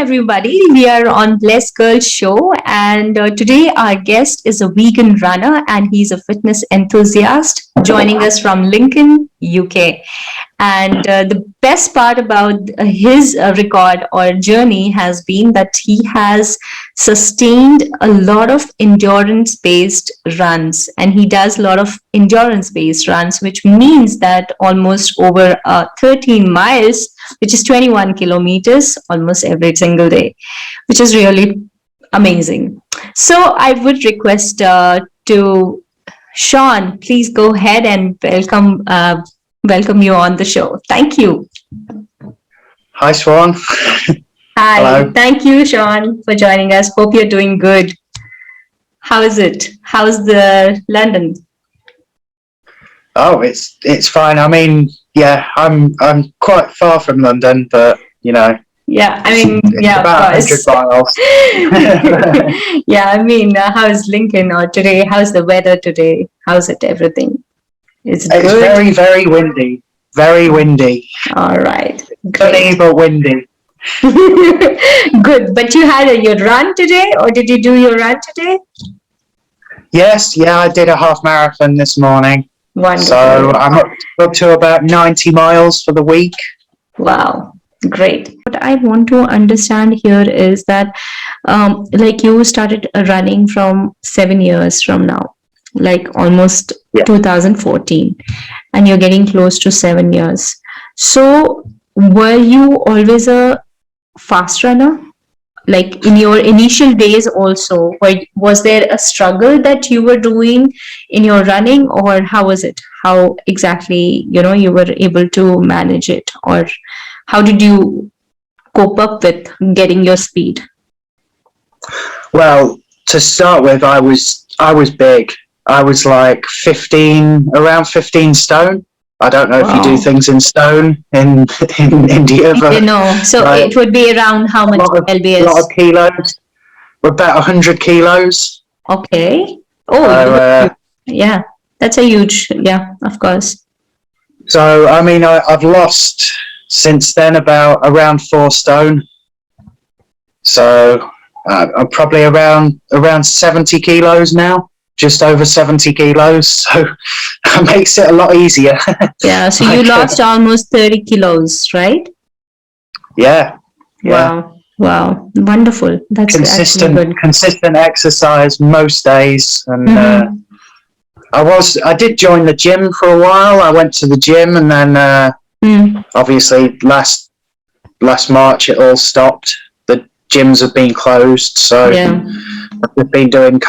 everybody. We are on Bless Girl Show, and today our guest is a vegan runner and he's a fitness enthusiast joining us from Lincoln, UK. And the best part about his record or journey has been that he has sustained a lot of endurance based runs, and he does a lot of endurance based runs, which means that almost over 13 miles, which is 21 kilometers almost every single day, which is really amazing. So I would request to Sean, please go ahead and welcome you on the show. Thank you. Hi, Swan. Hi. Hello. Thank you, Sean, for joining us. Hope you're doing good. How is it? How's the London? Oh, it's fine. I mean, yeah, I'm quite far from London, but you know. Yeah, I mean, yeah, about 100 miles. Yeah, I mean, how's Lincoln or today? How's the weather today? How's it? Everything? It's good. Very, very windy. Very windy. All right. Sunny but windy. Good. But you had your run today, or did you do your run today? Yes, yeah, I did a half marathon this morning. Wonderful. So I'm up to about 90 miles for the week. Wow. Great. What I want to understand here is that, like you started running from 7 years from now, like almost 2014, and you're getting close to 7 years. So were you always a fast runner? Like in your initial days also, was there a struggle that you were doing in your running, or how was it? How exactly, you were able to manage it, or how did you cope up with getting your speed? Well, to start with, I was big. I was like around 15 stone. I don't know if you do things in stone in India, but so it would be around how much lbs? A lot of kilos, about 100 kilos. Okay. Oh, yeah, that's a huge, yeah, of course. So I mean, I've lost since then around 4 stone. So I'm probably around 70 kilos now. Just over 70 kilos, so that makes it a lot easier. Yeah, so you lost almost 30 kilos, right? Yeah. Wow, wonderful. That's consistent exercise most days, and I did join the gym for a while. I went to the gym, and then obviously last March it all stopped. The gyms have been closed, so I've been doing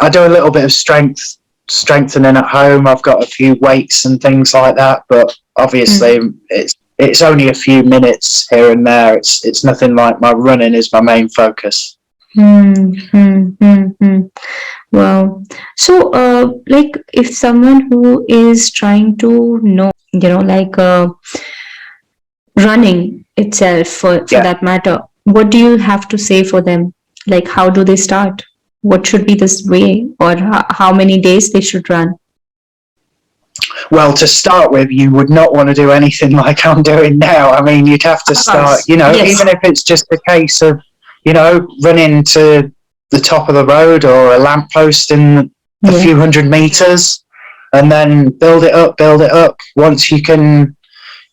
I do a little bit of strengthening at home. I've got a few weights and things like that, but obviously it's only a few minutes here and there. It's nothing like my running is my main focus. Wow. So, like if someone who is trying to know, like running itself for that matter, what do you have to say for them? Like, how do they start? What should be this way, or how many days they should run? Well, to start with, you would not want to do anything like I'm doing now. I mean, you'd have to start, even if it's just a case of, running to the top of the road or a lamppost in a few hundred meters, and then build it up. Once you can,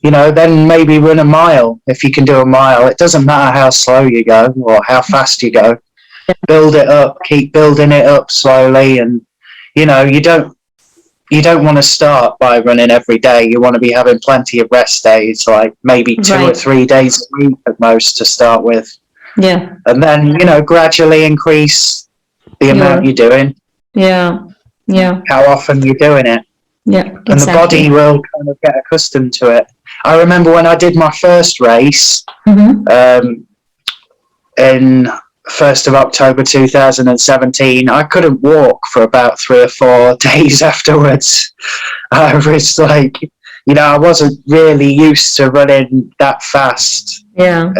then maybe run a mile. If you can do a mile, it doesn't matter how slow you go or how fast you go. Build it up, keep building it up slowly, and you don't want to start by running every day. You want to be having plenty of rest days, like maybe 2 or 3 days a week at most to start with. Yeah. And then gradually increase the amount you're doing. Yeah. How often you're doing it. Yeah. Exactly. And the body will kind of get accustomed to it. I remember when I did my first race, in 1st of October 2017, I couldn't walk for about 3 or 4 days afterwards. I was like, I wasn't really used to running that fast. Yeah,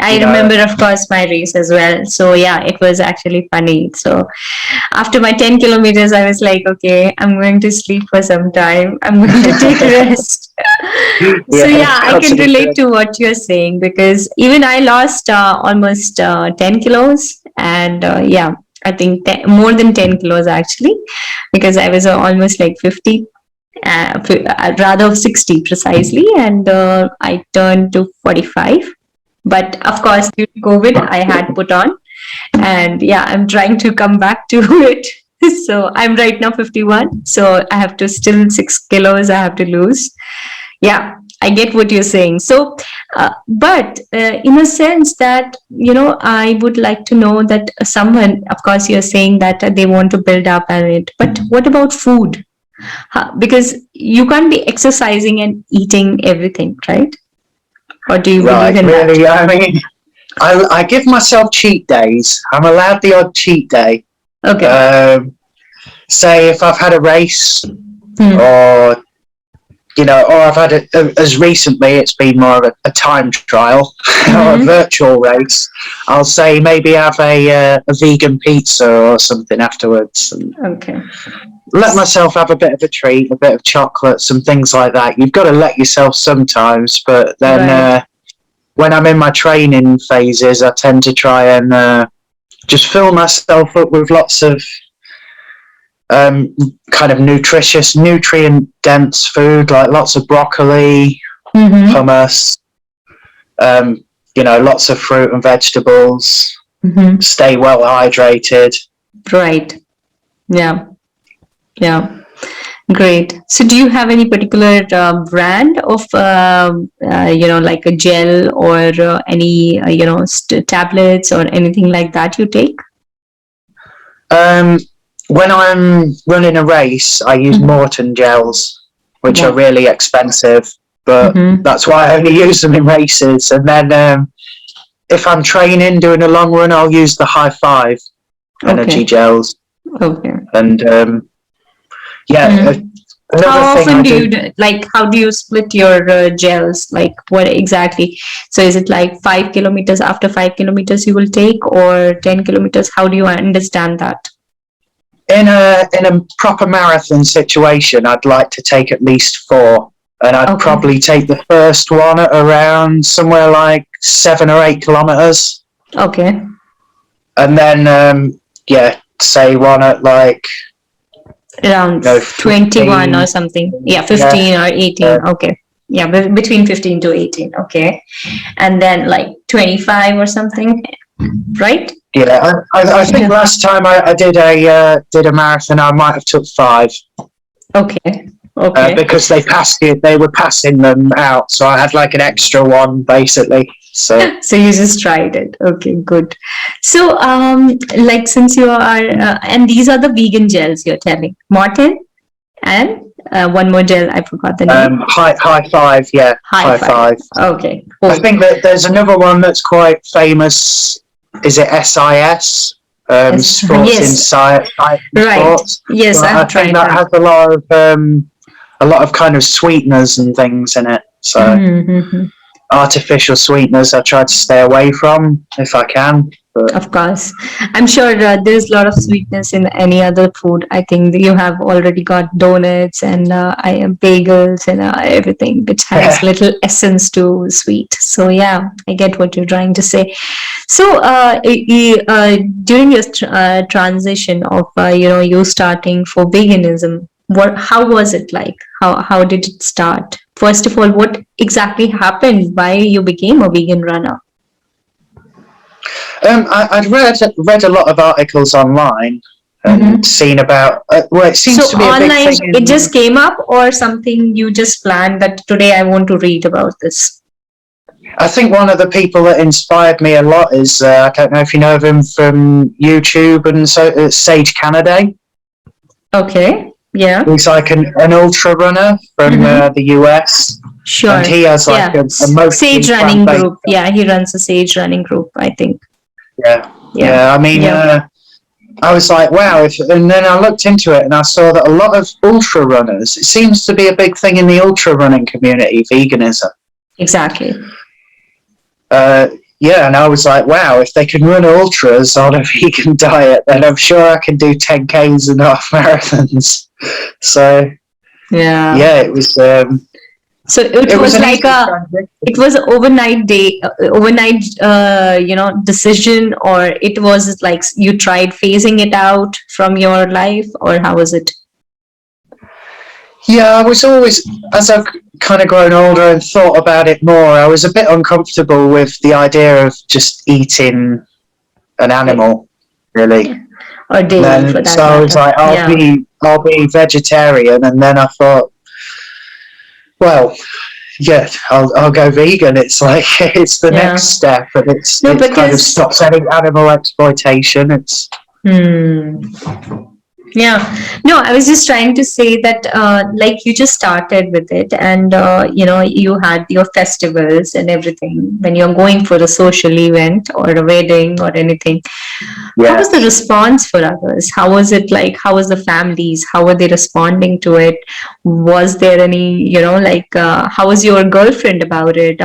I remember, of course, my race as well. So yeah, it was actually funny. So after my 10 kilometers, I was like, okay, I'm going to sleep for some time. I'm going to take a rest. So yeah, I got can to be relate good. to what you're saying because even I lost almost 10 kilos, and yeah, I think more than 10 kilos actually, because I was almost like 50, rather 60 precisely, and I turned to 45. But of course, due to COVID, I had put on, and yeah, I'm trying to come back to it. So I'm right now 51, so I have to still 6 kilos I have to lose. Yeah, I get what you're saying. So but in a sense that, I would like to know that someone, of course you're saying that they want to build up on it, but what about food? Because you can't be exercising and eating everything, right? Or do you believe Right, in that? really. I mean, I give myself cheat days. I'm allowed the odd cheat day. Okay. Say if I've had a race, Hmm. or or I've had as recently it's been more of a time trial or a virtual race. I'll say maybe have a vegan pizza or something afterwards, and Okay. let myself have a bit of a treat, a bit of chocolate, some things like that. You've got to let yourself sometimes, but then Right. when I'm in my training phases, I tend to try and just fill myself up with lots of kind of nutritious, nutrient-dense food, like lots of broccoli, hummus, lots of fruit and vegetables. Stay well hydrated. Right. Yeah. Yeah. Great. So, do you have any particular brand of, like a gel or any, tablets or anything like that you take? When I'm running a race, I use Morton gels, which are really expensive, but that's why I only use them in races. And then if I'm training, doing a long run, I'll use the High Five energy gels. Okay. And yeah. How often do you how do you split your gels? Like what exactly? So is it like 5 kilometers, after 5 kilometers you will take, or 10 kilometers? How do you understand that? In a proper marathon situation, I'd like to take at least 4, and I'd probably take the first one at around somewhere like 7 or 8 kilometers. Okay. And then say one at like around 21 or something. Yeah, 15 or 18. Okay. Yeah, between 15 to 18. Okay. And then like 25 or something, right? Yeah, I think last time I did a marathon, I might have took 5. Okay. Okay. Because they were passing them out, so I had like an extra one basically. So you just tried it. Okay, good. So like since you are and these are the vegan gels you're telling, Martin, and one more gel, I forgot the name. High Five, yeah. High Five. Okay. Cool. I think that there's another one that's quite famous. Is it SIS? Sports Insight. Right. Sports. Yes, so I think that has a lot of kind of sweeteners and things in it. So artificial sweeteners I try to stay away from if I can. But of course, I'm sure there's a lot of sweetness in any other food. I think you have already got donuts and bagels and everything which has little essence to sweet. So yeah, I get what you're trying to say. So during your transition of you starting for veganism, how was it like? How did it start? First of all, what exactly happened? Why you became a vegan runner? I'd read a lot of articles online and seen about. It seems to be online, a big thing. It just came up, or something you just planned that today I want to read about this? I think one of the people that inspired me a lot is I don't know if you know of him from YouTube, and so Sage Canaday. Okay. Yeah. He's like an ultra runner from the US. Sure. And he has like a Sage running group. Yeah, he runs a Sage running group, I think. Yeah. I mean, I was like, wow. And then I looked into it and I saw that a lot of ultra runners, it seems to be a big thing in the ultra running community, veganism. Exactly. And I was like, wow, if they can run ultras on a vegan diet, then I'm sure I can do 10Ks and half marathons. So, it was. So it was an like easy transition. it was an overnight, decision, or it was like you tried phasing it out from your life, or how was it? Yeah, I was always, as I've kind of grown older and thought about it more, I was a bit uncomfortable with the idea of just eating an animal, really. Or dairy, for Then that so I was matter. like, Yeah. I'll be vegetarian, and then I thought, well, yeah, I'll go vegan. It's like it's the Yeah. next step, and No, it's kind of because stops any animal exploitation. It's hmm. Yeah, no, I was just trying to say that, like you just started with it, and you had your festivals and everything when you're going for a social event or a wedding or anything. How yeah. was the response for others? How was it like? How was the families? How were they responding to it? Was there any, how was your girlfriend about it?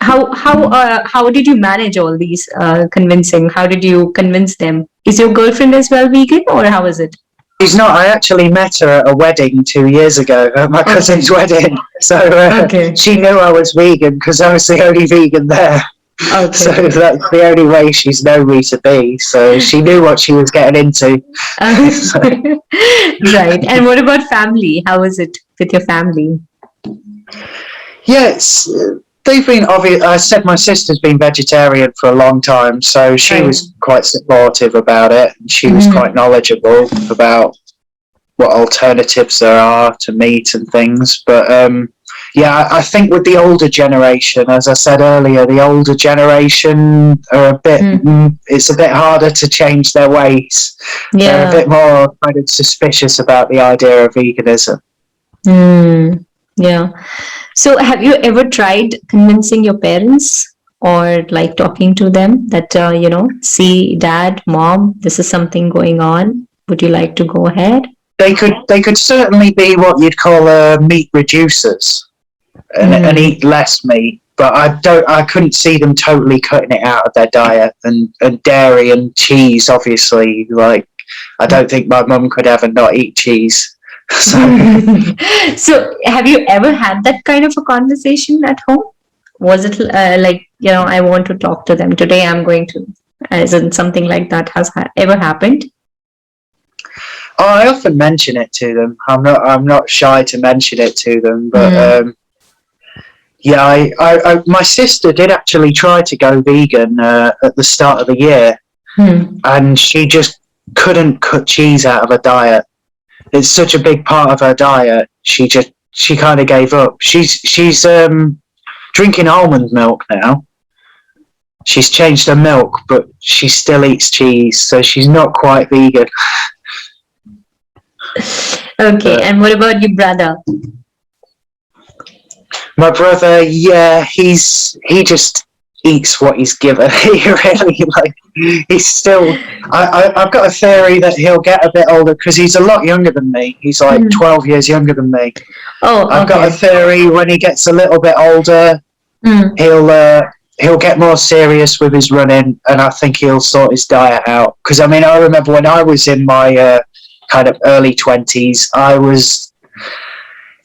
How did you manage all these convincing? How did you convince them? Is your girlfriend as well vegan, or how is it? She's not. I actually met her at a wedding 2 years ago, at my cousin's wedding. So Okay. she knew I was vegan because I was the only vegan there. Okay. So that's the only way she's known me to be. So she knew what she was getting into. So, Right. And what about family? How is it with your family? yes, they've been obvious. I said my sister's been vegetarian for a long time, so she Right. was quite supportive about it. And she was quite knowledgeable about what alternatives there are to meat and things. But yeah, I think with the older generation, as I said earlier, the older generation are a bit. It's a bit harder to change their ways. They're a bit more kind of suspicious about the idea of veganism. Yeah. So, have you ever tried convincing your parents or like talking to them that, see, dad, mom, this is something going on. Would you like to go ahead? They could certainly be what you'd call meat reducers and eat less meat. But I couldn't see them totally cutting it out of their diet, and dairy and cheese, obviously. Like, I don't think my mum could ever not eat cheese. So, have you ever had that kind of a conversation at home? Was it I want to talk to them today? I'm going to, as in something like that has ever happened? Oh, I often mention it to them. I'm not shy to mention it to them, but yeah, I my sister did actually try to go vegan at the start of the year, and she just couldn't cut cheese out of her diet. It's such a big part of her diet. She kind of gave up. She's drinking almond milk now. She's changed her milk, but she still eats cheese, so she's not quite vegan. Okay, and what about your brother? My brother, yeah, he just eats what he's given. He really he's still. I've got a theory that he'll get a bit older because he's a lot younger than me. He's like 12 years younger than me. Oh, okay. I've got a theory when he gets a little bit older, he'll get more serious with his running, and I think he'll sort his diet out. Because I mean, I remember when I was in my kind of early 20s, I was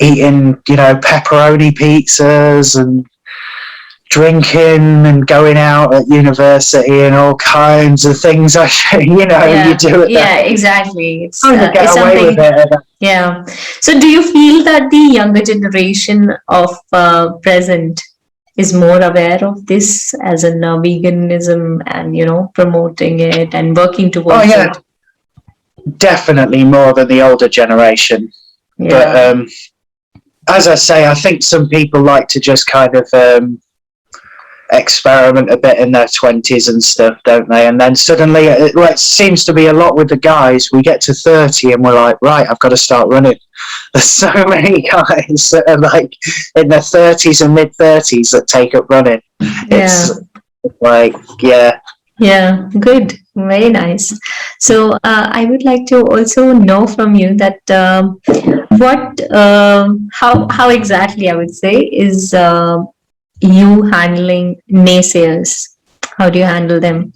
eating, pepperoni pizzas and drinking and going out at university and all kinds of things. You do it. Yeah, exactly. It's, get it's away something. with it. Yeah. So, do you feel that the younger generation of present is more aware of this as in veganism and promoting it and working towards it? Definitely more than the older generation. Yeah. But as I say, I think some people like to just kind of experiment a bit in their 20s and stuff, don't they? And then suddenly, it seems to be a lot with the guys. We get to 30 and we're like, right, I've got to start running. There's so many guys that are like in their 30s and mid 30s that take up running. It's like, yeah. Yeah, good. Very nice. So I would like to also know from you that how exactly I would say is you handling naysayers? How do you handle them?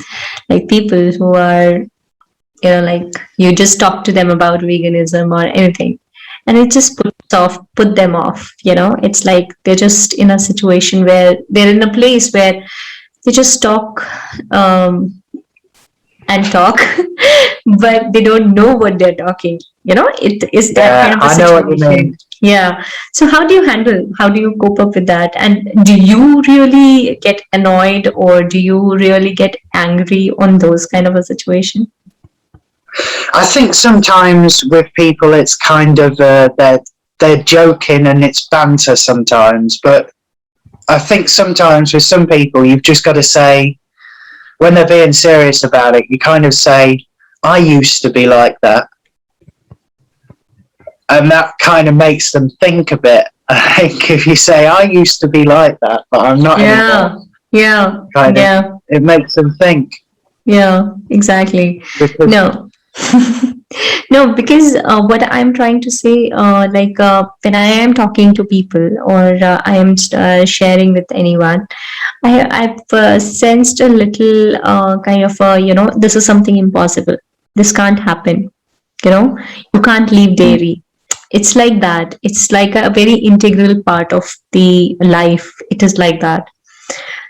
Like people who are, like you just talk to them about veganism or anything, and it just puts sort of put them off. It's like they're just in a situation where they're in a place where they just talk and talk, but they don't know what they're talking. It is that kind of a I know what you situation. mean. Yeah. So how do you cope up with that? And do you really get annoyed, or do you really get angry on those kind of a situation? I think sometimes with people it's kind of they're joking and it's banter sometimes, but I think sometimes with some people you've just got to say, when they're being serious about it, you kind of say, I used to be like that. And that kind of makes them think a bit. I think if you say, I used to be like that, but I'm not anymore. Yeah. It makes them think. Yeah, exactly. Because, No. No, because what I'm trying to say, when I am talking to people, or I am sharing with anyone, I've sensed a little kind of, this is something impossible. This can't happen. You can't leave dairy. It's like that. It's like a very integral part of the life. It is like that.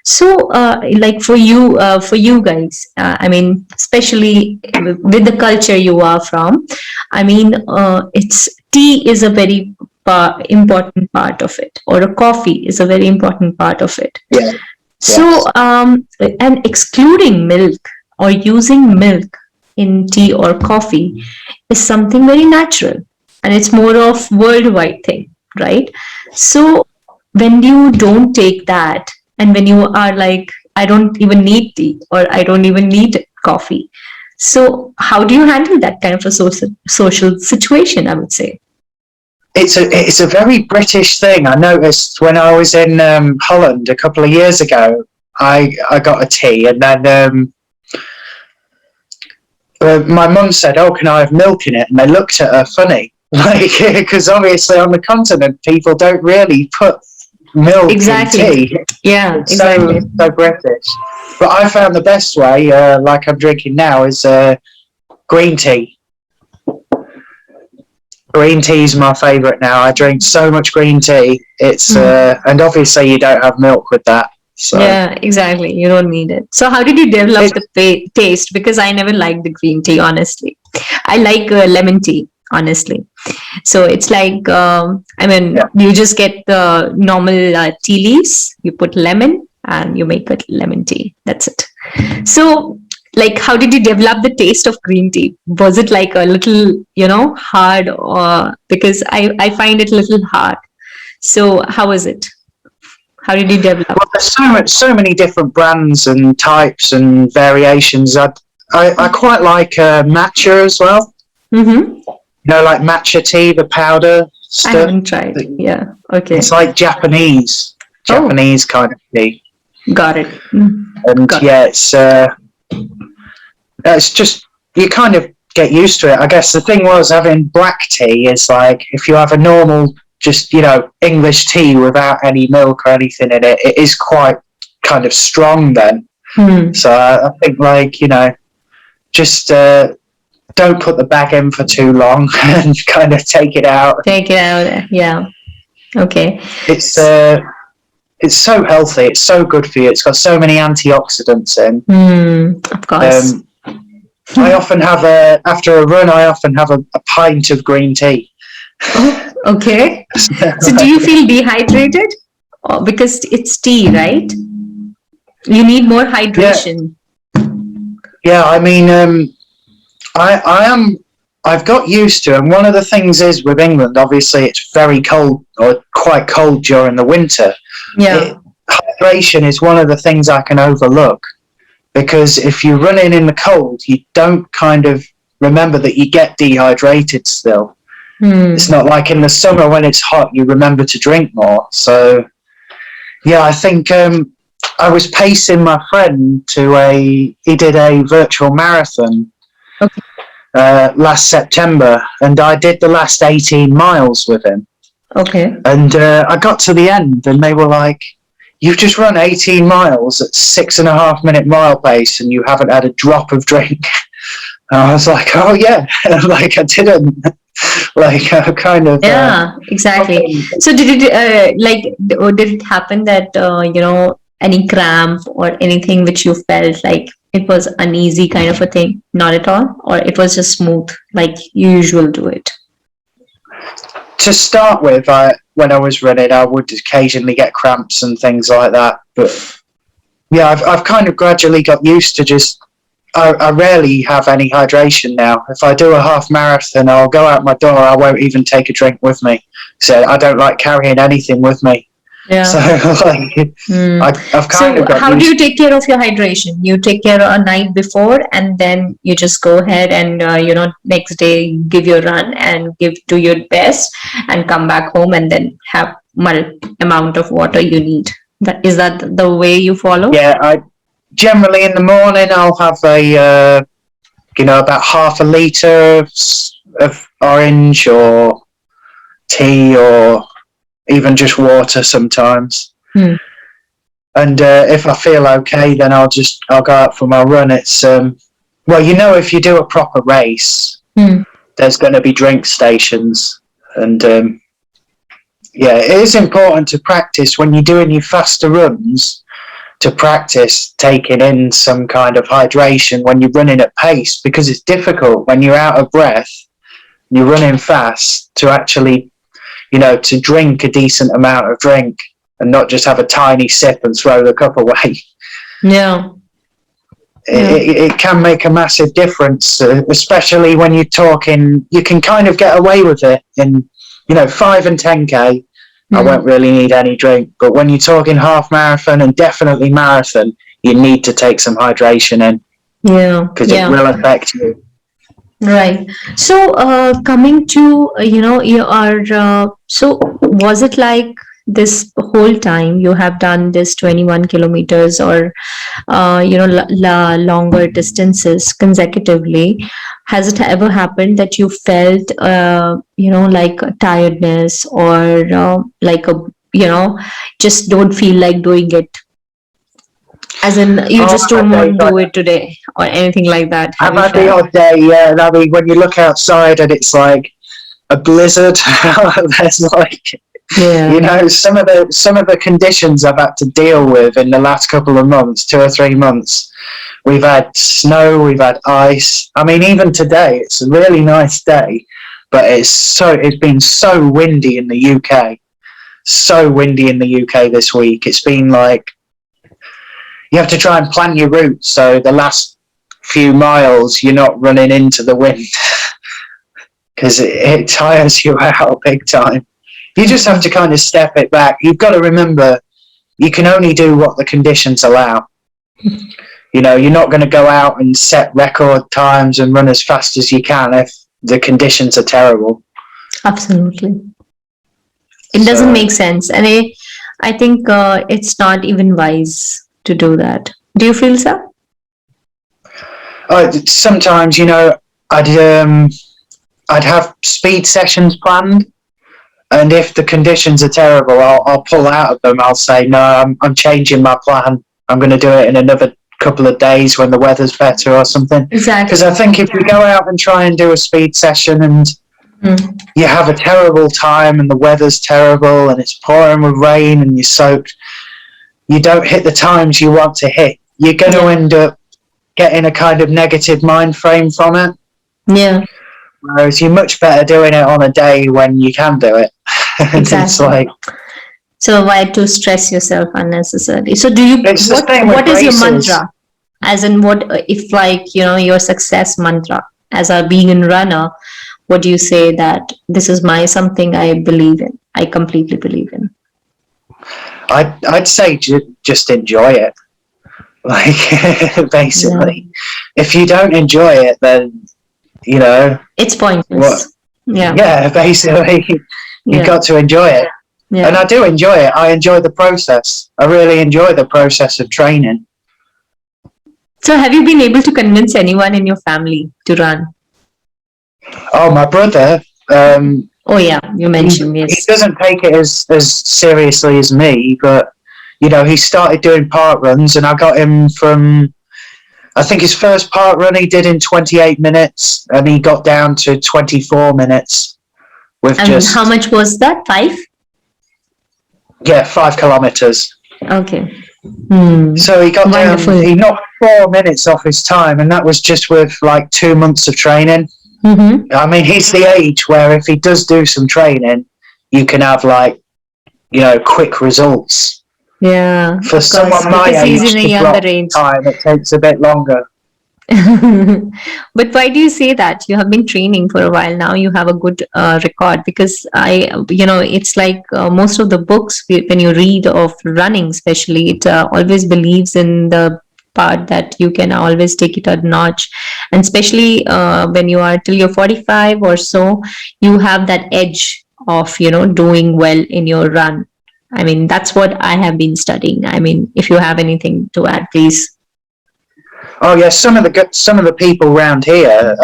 So, like for you guys, I mean, especially with the culture you are from, I mean, it's tea is a very important part of it, or a coffee is a very important part of it. yeah. So, and excluding milk or using milk in tea or coffee is something very natural, and it's more of worldwide thing, right? So when you don't take that, and when you are like, I don't even need tea, or I don't even need coffee, so how do you handle that kind of a social situation, I would say? It's a very British thing. I noticed when I was in Holland a couple of years ago, I got a tea, and then my mum said, "Oh, can I have milk in it?" And they looked at her funny, like, because obviously on the continent people don't really put milk in tea. Yeah, It's exactly. so British. But I found the best way, like I'm drinking now, is green tea. Green tea is my favourite now. I drink so much green tea. It's and obviously you don't have milk with that. So. Yeah, exactly. You don't need it. So how did you develop the taste? Because I never liked the green tea, honestly. I like lemon tea, honestly. So it's like, you just get the normal tea leaves, you put lemon, and you make it lemon tea. That's it. So, like, how did you develop the taste of green tea? Was it like a little, hard, or because I find it a little hard. So how was it? How did you develop? Well, there's so many different brands and types and variations. I quite like matcha as well. Mm-hmm. Like matcha tea, the powder stuff. I haven't tried. Yeah. Okay. It's like Japanese kind of tea. Got it. And it's just, you kind of get used to it. I guess the thing was, having black tea is like, if you have a normal, just, English tea without any milk or anything in it, it is quite kind of strong then. So I think, like, just don't put the bag in for too long and kind of take it out. Yeah. Okay. It's so healthy. It's so good for you. It's got so many antioxidants in. Of course. I often have after a run, I often have a pint of green tea. Oh, okay. So do you feel dehydrated? Because it's tea, right? You need more hydration. Yeah, I mean, I've got used to it. And one of the things is, with England, obviously it's very cold, or quite cold during the winter. Yeah. Hydration is one of the things I can overlook, because if you're running in the cold, you don't kind of remember that you get dehydrated still. It's not like in the summer when it's hot, you remember to drink more. So, yeah, I think I was pacing my friend he did a virtual marathon last September, and I did the last 18 miles with him. Okay. And I got to the end, and they were like, "You've just run 18 miles at 6.5 minute mile pace, and you haven't had a drop of drink." And I was like, "Oh yeah," like I didn't. Like kind of. Yeah, exactly. So did it or did it happen that any cramp or anything which you felt like it was uneasy kind of a thing? Not at all, or it was just smooth like you usually do it? To start with, when I was running, I would occasionally get cramps and things like that. But yeah, I've kind of gradually got used to just. I rarely have any hydration now. If I do a half marathon, I'll go out my door. I won't even take a drink with me. So I don't like carrying anything with me. Yeah. So I've kind of got. How do you take care of your hydration? You take care a night before, and then you just go ahead and next day give your run and do your best, and come back home and then have amount of water you need. Is that the way you follow? Yeah, generally in the morning I'll have about half a litre of orange or tea or even just water sometimes. And if I feel okay, then I'll go out for my run. It's if you do a proper race, there's going to be drink stations, and it is important to practice when you're doing your faster runs, to practice taking in some kind of hydration when you're running at pace, because it's difficult when you're out of breath, you're running fast, to actually, to drink a decent amount of drink and not just have a tiny sip and throw the cup away. Yeah. It can make a massive difference, especially when you're talking, you can kind of get away with it in, 5 and 10K. I won't really need any drink, but when you're talking half marathon and definitely marathon, you need to take some hydration in. Yeah, because it will affect you. Right. So, coming to so was it like this whole time you have done this 21 kilometers or longer distances consecutively? Has it ever happened that you felt like a tiredness or just don't feel like doing it? As in, you just don't want to do it today or anything like that? I've had the odd day, yeah. I mean, when you look outside and it's like a blizzard, there's like, some of the conditions I've had to deal with in the last couple of months, 2 or 3 months. We've had snow, we've had ice. I mean, even today, it's a really nice day, but it's been so windy in the UK. So windy in the UK this week. It's been like, you have to try and plan your route, so the last few miles you're not running into the wind, because it tires you out big time. You just have to kind of step it back. You've got to remember, you can only do what the conditions allow. You're not going to go out and set record times and run as fast as you can if the conditions are terrible. Absolutely. It doesn't make sense, and I think it's not even wise to do that. Do you feel so? Sometimes, I'd have speed sessions planned, and if the conditions are terrible, I'll pull out of them. I'll say, no, I'm changing my plan. I'm going to do it in another couple of days when the weather's better or something. Exactly. Because I think if you go out and try and do a speed session and you have a terrible time and the weather's terrible and it's pouring with rain and you're soaked, you don't hit the times you want to hit, you're going to end up getting a kind of negative mind frame from it. Yeah. Whereas you're much better doing it on a day when you can do it. Exactly. It's like, so why to stress yourself unnecessarily? So do you, what is your mantra? As in, what if your success mantra as a vegan runner, what do you say that this is something I believe in, I completely believe in? I'd say just enjoy it. Like, basically, if you don't enjoy it, then it's pointless. Yeah, basically, you've got to enjoy it. Yeah. And I do enjoy it. I enjoy the process. I really enjoy the process of training. So have you been able to convince anyone in your family to run? Oh, my brother. Oh yeah, you mentioned, yes. He doesn't take it as seriously as me, but he started doing park runs, and I got him from, I think his first park run he did in 28 minutes, and he got down to 24 minutes. with And just how much was that? 5? 5 kilometers. Okay. So he got Wonderful. he knocked 4 minutes off his time, and that was just with like 2 months of training. I mean, he's the age where if he does do some training, you can have like, quick results. Yeah. For someone my age he's in a to younger drop age. time, it takes a bit longer. But why do you say that? You have been training for a while now. You have a good record, because it's like most of the books when you read of running, especially, it always believes in the part that you can always take it a notch, and especially when you are till you're 45 or so, you have that edge of doing well in your run. I mean, that's what I have been studying. I mean, if you have anything to add, please. Oh yeah, some of the people around here,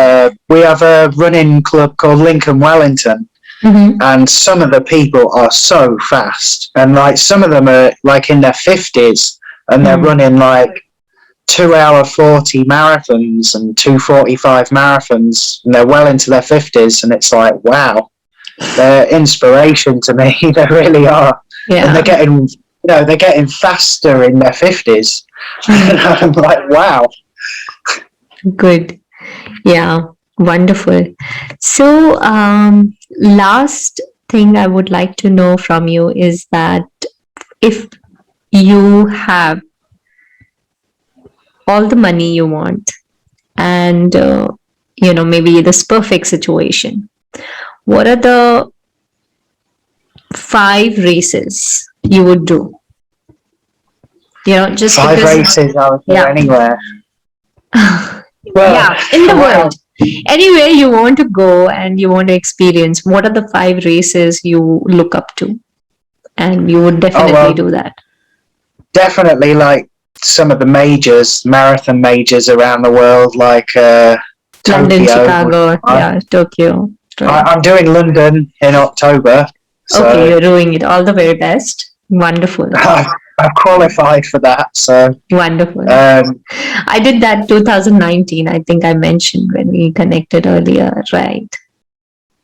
we have a running club called Lincoln Wellington, and some of the people are so fast, and like some of them are like in their 50s, and they're running like 2-hour 40 marathons and 2:45 marathons, and they're well into their 50s, and it's like, wow, they're inspiration to me. They really are. Yeah. And they're getting faster in their 50s. And I'm like, wow. Good. Yeah, wonderful. So, last thing I would like to know from you is that if you have all the money you want, and maybe this perfect situation, what are the 5 races you would do? Just 5 because, races I would do anywhere. Well, in the world, anywhere you want to go and you want to experience, what are the 5 races you look up to, and you would definitely do that? Definitely, like some of the marathon majors around the world, like London, Tokyo. Chicago, Tokyo. Right. I'm doing London in October. So okay, you're doing it. All the very best. Wonderful. I've qualified for that, so wonderful. I did that 2019. I think I mentioned when we connected earlier, right?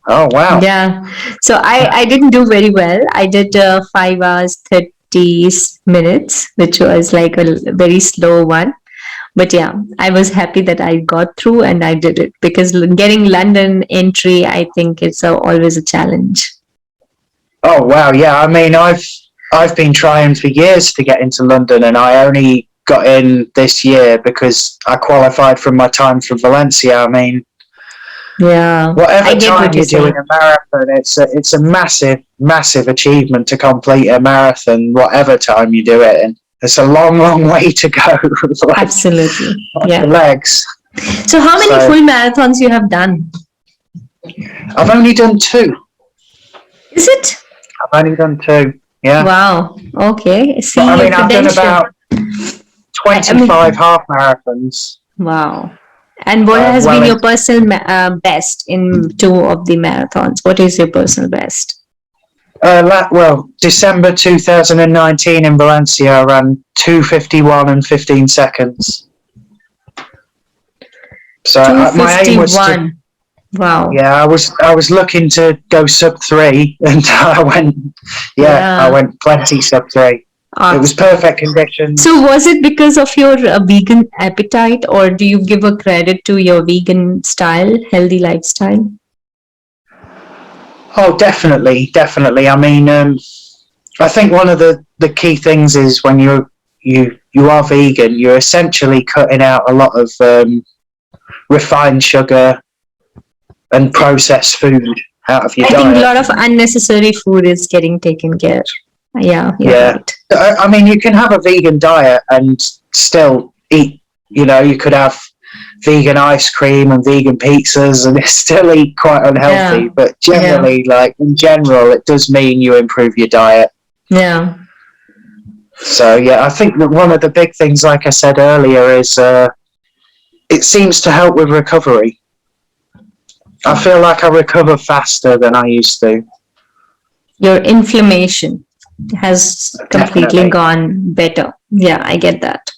Oh wow! Yeah. So I didn't do very well. I did 5 hours 30 minutes, which was like a very slow one. But yeah, I was happy that I got through and I did it, because getting London entry, I think it's always a challenge. Oh wow! Yeah, I mean, I've been trying for years to get into London, and I only got in this year because I qualified from my time from Valencia. I mean, yeah, whatever time you do in a marathon, it's a massive achievement to complete a marathon, whatever time you do it in. It's a long way to go. like, absolutely. Yeah. The legs. So how many full marathons you have done? I've only done 2. Is it? I've only done 2. Yeah. Wow. Okay. See, but, I mean, I've done about 25 half marathons. Wow. And what has been your personal best in 2 of the marathons? What is your personal best? December 2019 in Valencia, I ran 2:51 and 15 seconds. So my aim was to, wow. Yeah, I was looking to go sub 3, and I went plenty sub 3. Awesome. It was perfect conditions. So was it because of your vegan appetite, or do you give a credit to your vegan style, healthy lifestyle? Oh, definitely. I mean, I think one of the key things is when you are vegan, you're essentially cutting out a lot of refined sugar and processed food out of your diet. I think a lot of unnecessary food is getting taken care. Yeah. Right. I mean, you can have a vegan diet and still eat. You could have vegan ice cream and vegan pizzas, and still eat quite unhealthy. Yeah. But generally, in general, it does mean you improve your diet. Yeah. So I think that one of the big things, like I said earlier, is it seems to help with recovery. I feel like I recover faster than I used to. Your inflammation has completely gone better. Yeah, I get that.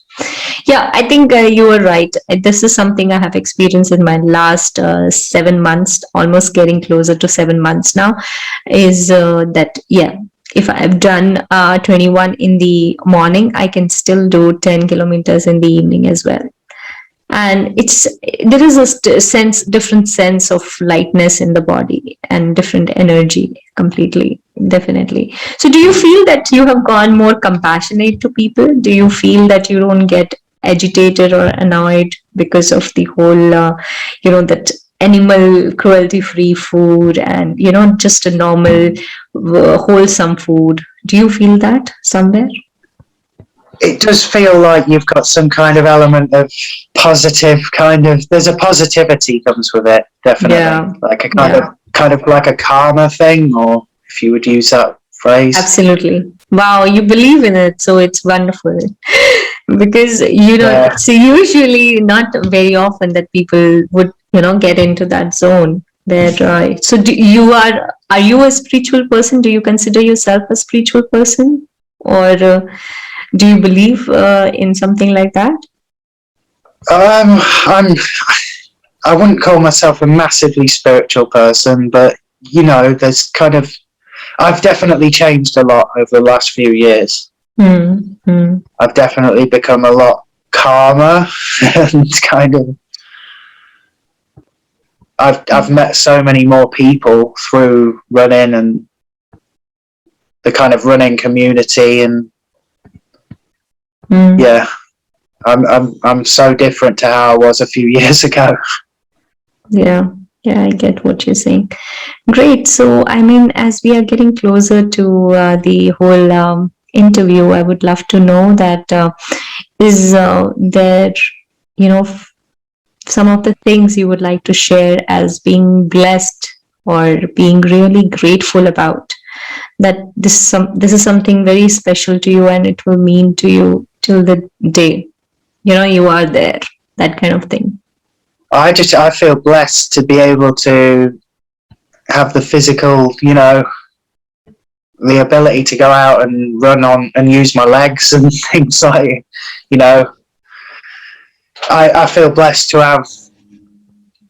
Yeah, I think you were right. This is something I have experienced in my last 7 months, almost getting closer to 7 months now. Is that, yeah, if I've done 21 in the morning, I can still do 10 kilometers in the evening as well. And it's there is a different sense of lightness in the body and different energy completely, definitely. So do you feel that you have gone more compassionate to people? Do you feel that you don't get agitated or annoyed because of the whole that animal cruelty free food and just a normal wholesome food? Do you feel that somewhere? It does feel like you've got some kind of element of positive kind of. There's a positivity comes with it, definitely. Yeah. Like a kind of like a karma thing, or if you would use that phrase. Absolutely. Wow, you believe in it, so it's wonderful. Because Yeah. it's usually not very often that people would get into that zone. That so are you a spiritual person? Do you consider yourself a spiritual person, or do you believe in something like that? I wouldn't call myself a massively spiritual person, but there's kind of. I've definitely changed a lot over the last few years. Mm-hmm. I've definitely become a lot calmer and kind of. I've met so many more people through running and the kind of running community, and yeah, I'm so different to how I was a few years ago. Yeah, I get what you're saying. Great. So, I mean, as we are getting closer to the whole interview, I would love to know that is there, some of the things you would like to share as being blessed or being really grateful about, that this is something very special to you and it will mean to you till the day you are there, that kind of thing. I feel blessed to be able to have the physical, the ability to go out and run on and use my legs and things like, I feel blessed to have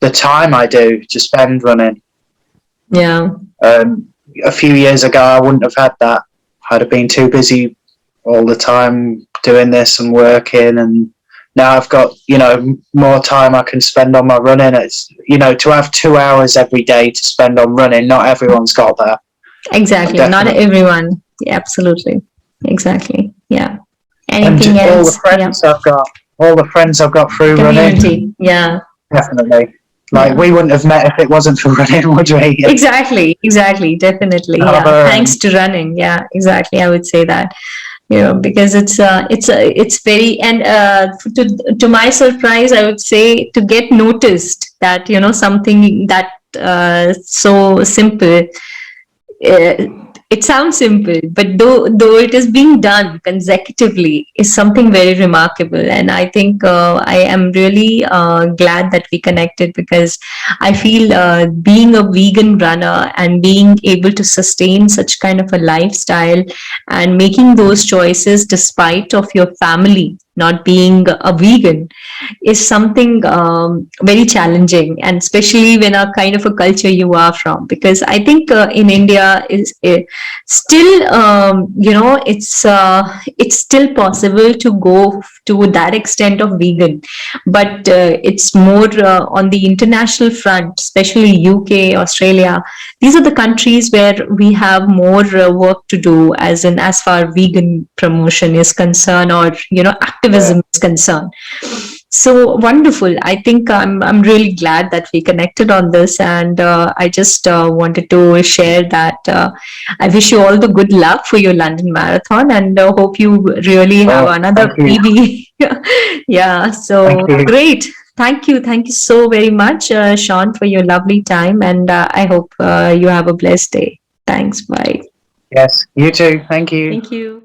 the time I do to spend running. Yeah. A few years ago, I wouldn't have had that. I'd have been too busy all the time doing this and working, and now I've got more time I can spend on my running. It's to have 2 hours every day to spend on running. Not everyone's got that. Exactly. Not everyone. Yeah, absolutely. Exactly. Yeah. Anything and else? All the friends I've got through Community. running. Yeah. Definitely. Like we wouldn't have met if it wasn't for running, would we? Exactly. Definitely. Yeah. Thanks to running. Yeah. Exactly. I would say that. Because it's very, and to my surprise, I would say, to get noticed that something that so simple. It sounds simple, but though it is being done consecutively is something very remarkable. And I think I am really glad that we connected, because I feel being a vegan runner and being able to sustain such kind of a lifestyle and making those choices despite of your family not being a vegan is something very challenging, and especially when a kind of a culture you are from, because I think in India is still it's still possible to go to that extent of vegan, but it's more on the international front, especially UK, Australia. These are the countries where we have more work to do as far vegan promotion is concerned, or activism is concerned. So wonderful. I think I'm really glad that we connected on this, and I just wanted to share that I wish you all the good luck for your London Marathon, and hope you really have another PB. Yeah, so great. Thank you so very much, Sean, for your lovely time, and I hope you have a blessed day. Thanks. Bye. Yes, you too. Thank you. Thank you.